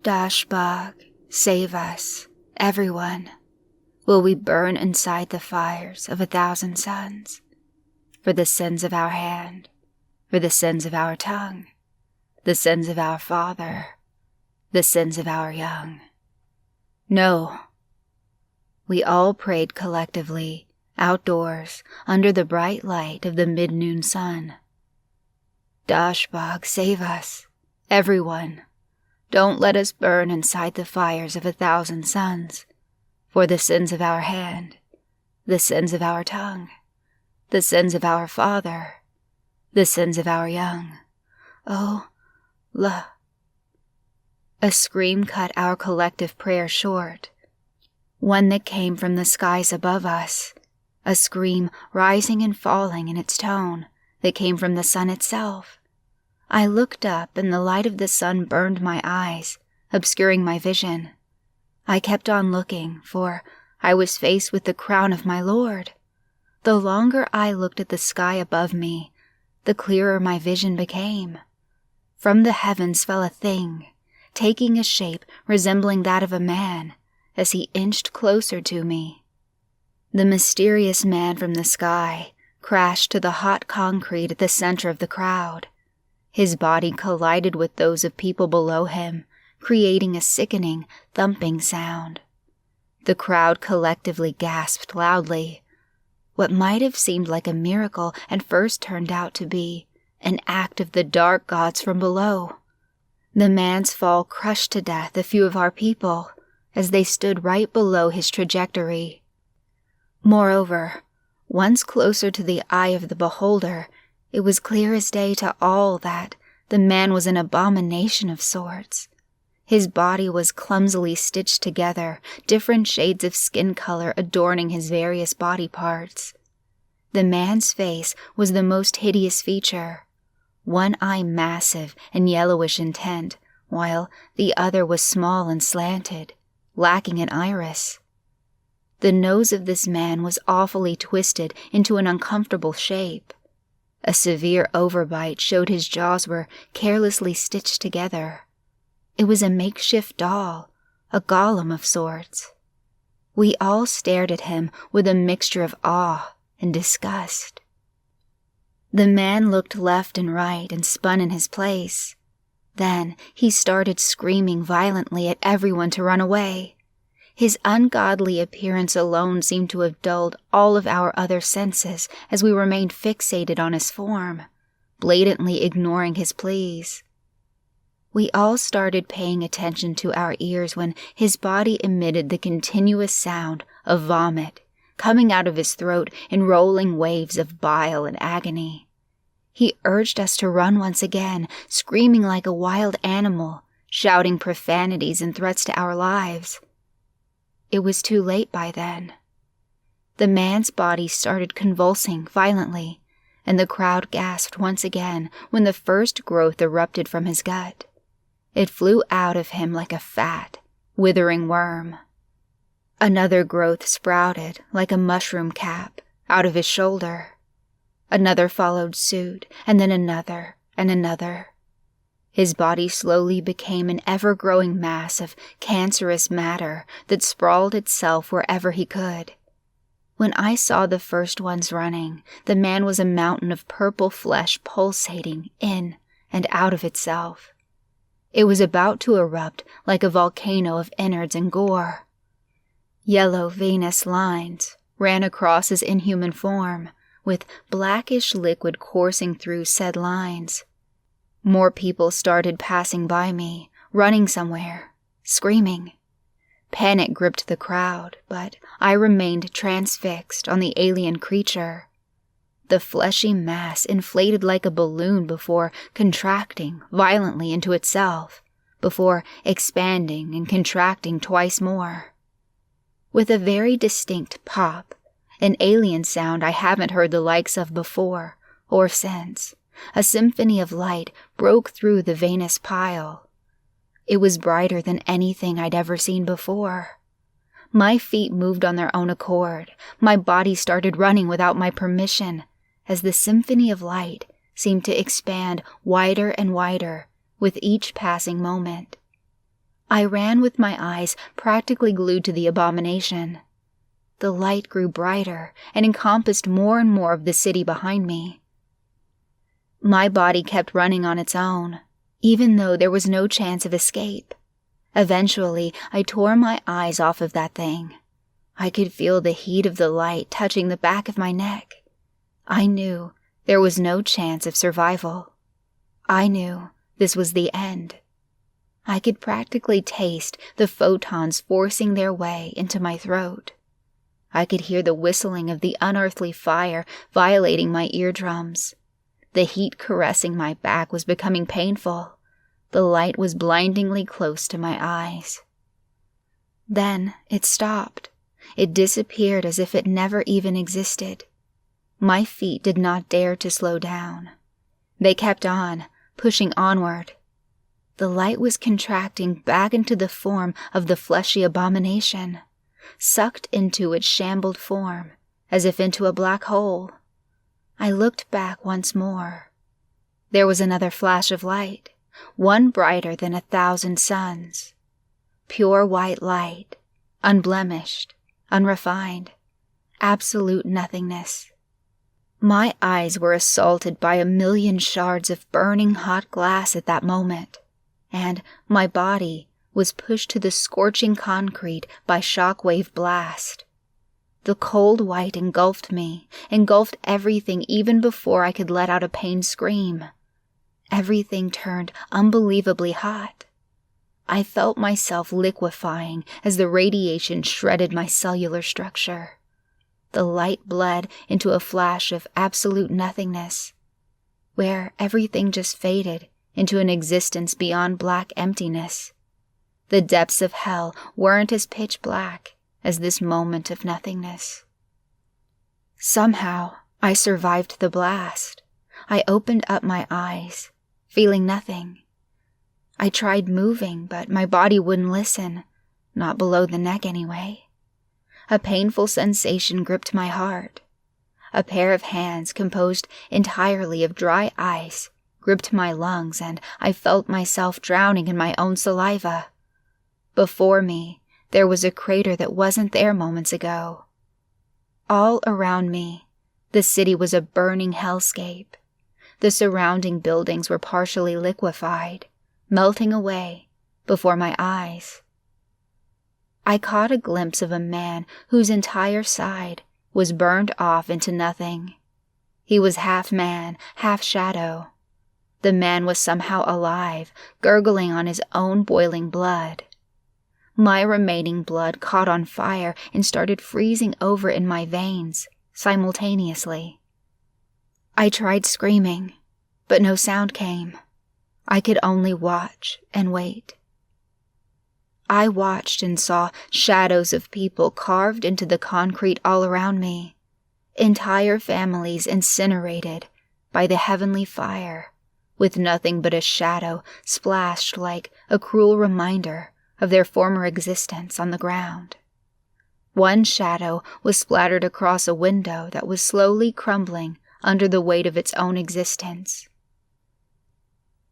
Dashbog, save us, everyone. Will we burn inside the fires of 1,000 suns? For the sins of our hand, for the sins of our tongue, the sins of our father, the sins of our young. No. We all prayed collectively, outdoors, under the bright light of the mid-noon sun. Dashbog, save us, everyone. Don't let us burn inside the fires of 1,000 suns, for the sins of our hand, the sins of our tongue, the sins of our father, the sins of our young. Oh, la. A scream cut our collective prayer short, one that came from the skies above us, a scream rising and falling in its tone that came from the sun itself. I looked up and the light of the sun burned my eyes, obscuring my vision. I kept on looking, for I was faced with the crown of my Lord. The longer I looked at the sky above me, the clearer my vision became. From the heavens fell a thing, taking a shape resembling that of a man, as he inched closer to me. The mysterious man from the sky crashed to the hot concrete at the center of the crowd. His body collided with those of people below him, creating a sickening, thumping sound. The crowd collectively gasped loudly. What might have seemed like a miracle at first turned out to be an act of the dark gods from below. The man's fall crushed to death a few of our people as they stood right below his trajectory. Moreover, once closer to the eye of the beholder, it was clear as day to all that the man was an abomination of sorts. His body was clumsily stitched together, different shades of skin color adorning his various body parts. The man's face was the most hideous feature, one eye massive and yellowish in tint, while the other was small and slanted, lacking an iris. The nose of this man was awfully twisted into an uncomfortable shape. A severe overbite showed his jaws were carelessly stitched together. It was a makeshift doll, a golem of sorts. We all stared at him with a mixture of awe and disgust. The man looked left and right and spun in his place. Then he started screaming violently at everyone to run away. His ungodly appearance alone seemed to have dulled all of our other senses as we remained fixated on his form, blatantly ignoring his pleas. We all started paying attention to our ears when his body emitted the continuous sound of vomit, coming out of his throat in rolling waves of bile and agony. He urged us to run once again, screaming like a wild animal, shouting profanities and threats to our lives. It was too late by then. The man's body started convulsing violently, and the crowd gasped once again when the first growth erupted from his gut. It flew out of him like a fat, withering worm. Another growth sprouted like a mushroom cap out of his shoulder. Another followed suit, and then another and another. His body slowly became an ever-growing mass of cancerous matter that sprawled itself wherever he could. When I saw the first ones running, the man was a mountain of purple flesh pulsating in and out of itself. It was about to erupt like a volcano of innards and gore. Yellow venous lines ran across his inhuman form, with blackish liquid coursing through said lines. More people started passing by me, running somewhere, screaming. Panic gripped the crowd, but I remained transfixed on the alien creature. The fleshy mass inflated like a balloon before contracting violently into itself, before expanding and contracting twice more. With a very distinct pop, an alien sound I haven't heard the likes of before or since, a symphony of light broke through the veinous pile. It was brighter than anything I'd ever seen before. My feet moved on their own accord. My body started running without my permission, as the symphony of light seemed to expand wider and wider with each passing moment. I ran with my eyes practically glued to the abomination. The light grew brighter and encompassed more and more of the city behind me. My body kept running on its own, even though there was no chance of escape. Eventually, I tore my eyes off of that thing. I could feel the heat of the light touching the back of my neck. I knew there was no chance of survival. I knew this was the end. I could practically taste the photons forcing their way into my throat. I could hear the whistling of the unearthly fire violating my eardrums. The heat caressing my back was becoming painful. The light was blindingly close to my eyes. Then it stopped. It disappeared as if it never even existed. My feet did not dare to slow down. They kept on, pushing onward. The light was contracting back into the form of the fleshy abomination, sucked into its shambled form, as if into a black hole. I looked back once more. There was another flash of light, one brighter than 1,000 suns. Pure white light, unblemished, unrefined, absolute nothingness. My eyes were assaulted by 1,000,000 shards of burning hot glass at that moment, and my body was pushed to the scorching concrete by shockwave blast. The cold white engulfed me, engulfed everything even before I could let out a pained scream. Everything turned unbelievably hot. I felt myself liquefying as the radiation shredded my cellular structure. The light bled into a flash of absolute nothingness, where everything just faded into an existence beyond black emptiness. The depths of hell weren't as pitch black as this moment of nothingness. Somehow, I survived the blast. I opened up my eyes, feeling nothing. I tried moving, but my body wouldn't listen, not below the neck anyway. A painful sensation gripped my heart. A pair of hands composed entirely of dry ice gripped my lungs, and I felt myself drowning in my own saliva. Before me, there was a crater that wasn't there moments ago. All around me, the city was a burning hellscape. The surrounding buildings were partially liquefied, melting away before my eyes. I caught a glimpse of a man whose entire side was burned off into nothing. He was half man, half shadow. The man was somehow alive, gurgling on his own boiling blood. My remaining blood caught on fire and started freezing over in my veins simultaneously. I tried screaming, but no sound came. I could only watch and wait. I watched and saw shadows of people carved into the concrete all around me, entire families incinerated by the heavenly fire, with nothing but a shadow splashed like a cruel reminder of their former existence on the ground. One shadow was splattered across a window that was slowly crumbling under the weight of its own existence.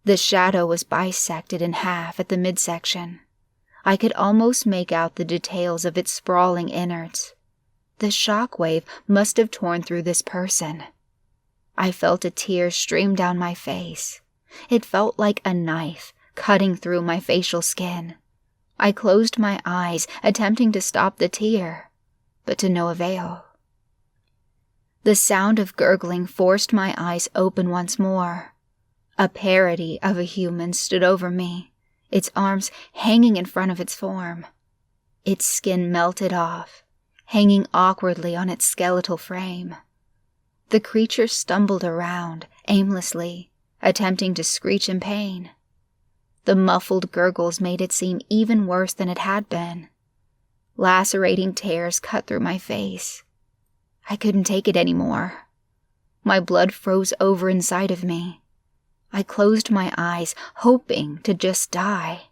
The shadow was bisected in half at the midsection. I could almost make out the details of its sprawling innards. The shockwave must have torn through this person. I felt a tear stream down my face. It felt like a knife cutting through my facial skin. I closed my eyes, attempting to stop the tear, but to no avail. The sound of gurgling forced my eyes open once more. A parody of a human stood over me, its arms hanging in front of its form. Its skin melted off, hanging awkwardly on its skeletal frame. The creature stumbled around, aimlessly, attempting to screech in pain. The muffled gurgles made it seem even worse than it had been. Lacerating tears cut through my face. I couldn't take it anymore. My blood froze over inside of me. I closed my eyes, hoping to just die.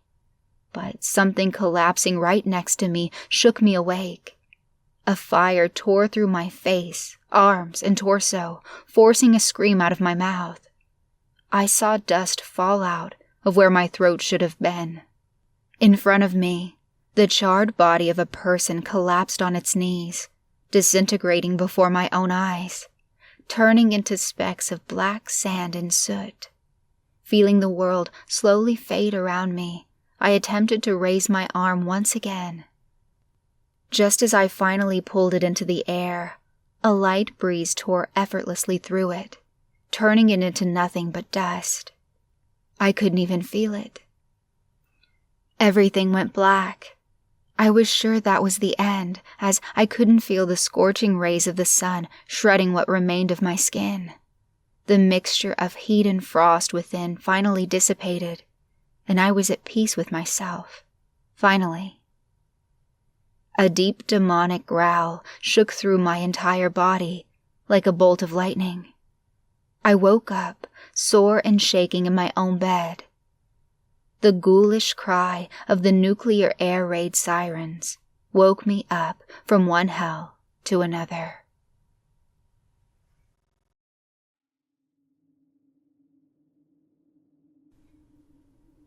But something collapsing right next to me shook me awake. A fire tore through my face, arms, and torso, forcing a scream out of my mouth. I saw dust fall out of where my throat should have been. In front of me, the charred body of a person collapsed on its knees, disintegrating before my own eyes, turning into specks of black sand and soot. Feeling the world slowly fade around me, I attempted to raise my arm once again. Just as I finally pulled it into the air, a light breeze tore effortlessly through it, turning it into nothing but dust. I couldn't even feel it. Everything went black. I was sure that was the end, as I couldn't feel the scorching rays of the sun shredding what remained of my skin. The mixture of heat and frost within finally dissipated, and I was at peace with myself, finally. A deep demonic growl shook through my entire body, like a bolt of lightning. I woke up, sore and shaking in my own bed. The ghoulish cry of the nuclear air raid sirens woke me up from one hell to another.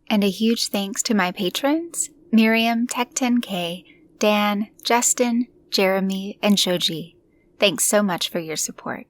And a huge thanks to my patrons, Miriam, Tech10K, Dan, Justin, Jeremy, and Shoji. Thanks so much for your support.